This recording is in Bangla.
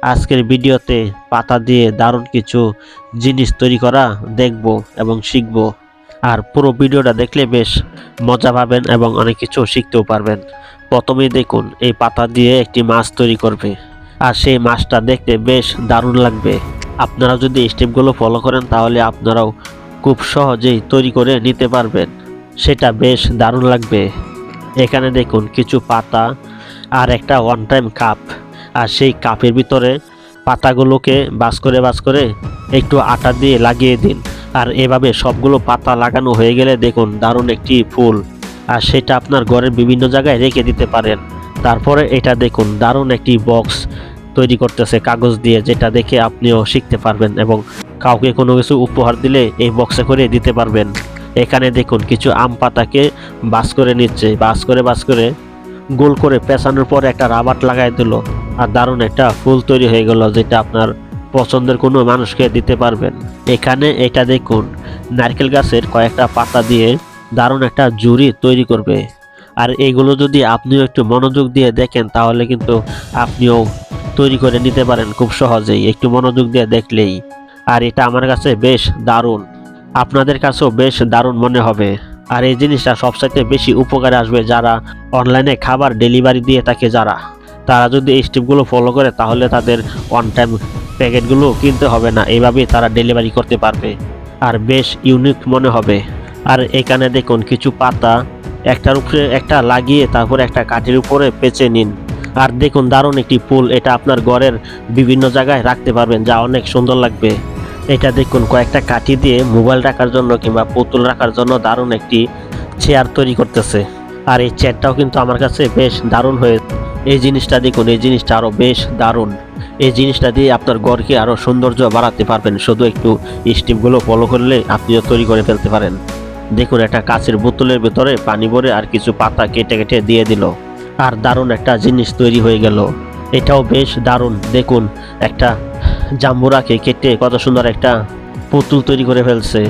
আজকের ভিডিওতে পাতা দিয়ে দারুণ কিছু জিনিস তৈরি করা দেখব এবং শিখব। আর পুরো ভিডিওটা দেখলে বেশ মজা পাবেন এবং অনেক কিছু শিখতেও পারবেন। প্রথমেই দেখুন এই পাতা দিয়ে একটি মাছ তৈরি করবে, আর সেই মাছটা দেখতে বেশ দারুণ লাগবে। আপনারা যদি এই স্টেপগুলো ফলো করেন তাহলে আপনারাও খুব সহজেই তৈরি করে নিতে পারবেন, সেটা বেশ দারুণ লাগবে। এখানে দেখুন কিছু পাতা আর একটা ওয়ান টাইম কাপ, আর সেই কাপের ভিতরে পাতাগুলোকে বাস করে একটু আটা দিয়ে লাগিয়ে দিন। আর এভাবে সবগুলো পাতা লাগানো হয়ে গেলে দেখুন দারুণ একটি ফুল, আর সেটা আপনার ঘরের বিভিন্ন জায়গায় রেখে দিতে পারেন। তারপরে এটা দেখুন দারুণ একটি বক্স তৈরি করতেছে কাগজ দিয়ে, যেটা দেখে আপনিও শিখতে পারবেন এবং কাউকে কোনো কিছু উপহার দিলে এই বক্সে করে দিতে পারবেন। এখানে দেখুন কিছু আম পাতাকে বাস করে নিচ্ছে, বাস করে গোল করে পেঁচানোর পরে একটা রাবার লাগাই দিল, আর দারুণ একটা ফুল তৈরি হয়ে গেল, যেটা আপনার পছন্দের কোনো মানুষকে দিতে পারবেন। এখানে এটা দেখুন নারকেল গাছের কয়েকটা পাতা দিয়ে দারুণ একটা জুড়ি তৈরি করবে। আর এগুলো যদি আপনিও একটু মনোযোগ দিয়ে দেখেন তাহলে কিন্তু আপনিও তৈরি করে নিতে পারেন খুব সহজেই, একটু মনোযোগ দিয়ে দেখলেই। আর এটা আমার কাছে বেশ দারুণ, আপনাদের কাছেও বেশ দারুণ মনে হবে। আর এই জিনিসটা সবচাইতে বেশি উপকারে আসবে যারা অনলাইনে খাবার ডেলিভারি দিয়ে থাকে, তারা যদি এই স্টেপগুলো ফলো করে তাহলে তাদের ওয়ান টাইম প্যাকেটগুলো কিনতে হবে না, এইভাবেই তারা ডেলিভারি করতে পারবে, আর বেশ ইউনিক মনে হবে। আর এখানে দেখুন কিছু পাতা একটার উপরে একটা লাগিয়ে তারপর একটা কাঠের উপরে পেঁচে নিন, আর দেখুন দারুণ একটি ফুল। এটা আপনার ঘরের বিভিন্ন জায়গায় রাখতে পারবেন, যা অনেক সুন্দর লাগবে। এটা দেখুন কয়েকটা কাঠি দিয়ে মোবাইল রাখার জন্য কিংবা পুতুল রাখার জন্য দারুণ একটি চেয়ার তৈরি করতেছে। আর এই চেয়ারটাও কিন্তু আমার কাছে বেশ দারুণ হয়ে, এই জিনিসটা দেখুন, এই জিনিসটা আরও বেশ দারুণ। এই জিনিসটা দিয়ে আপনার ঘরকে আরও সৌন্দর্য বাড়াতে পারবেন, শুধু একটু স্টেপগুলো ফলো করলে আপনিও তৈরি করে ফেলতে পারেন। দেখুন একটা কাচের বোতলের ভেতরে পানি ভরে আর কিছু পাতা কেটে দিয়ে দিল, আর দারুণ একটা জিনিস তৈরি হয়ে গেল। এটাও বেশ দারুণ। দেখুন একটা জাম্বুরাকে কেটে কত সুন্দর একটা পুতুল তৈরি করে ফেলছে।